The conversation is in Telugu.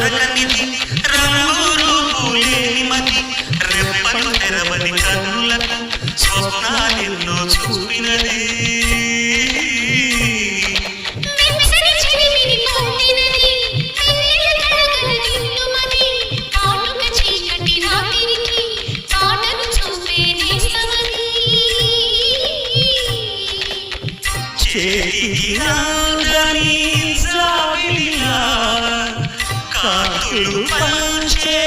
దొరకనిది రంగు రూపు లేని మది రెప్పలు తెరవని కన్నులకు స్వప్నాలెన్నో చూపినది కాతులు పంచే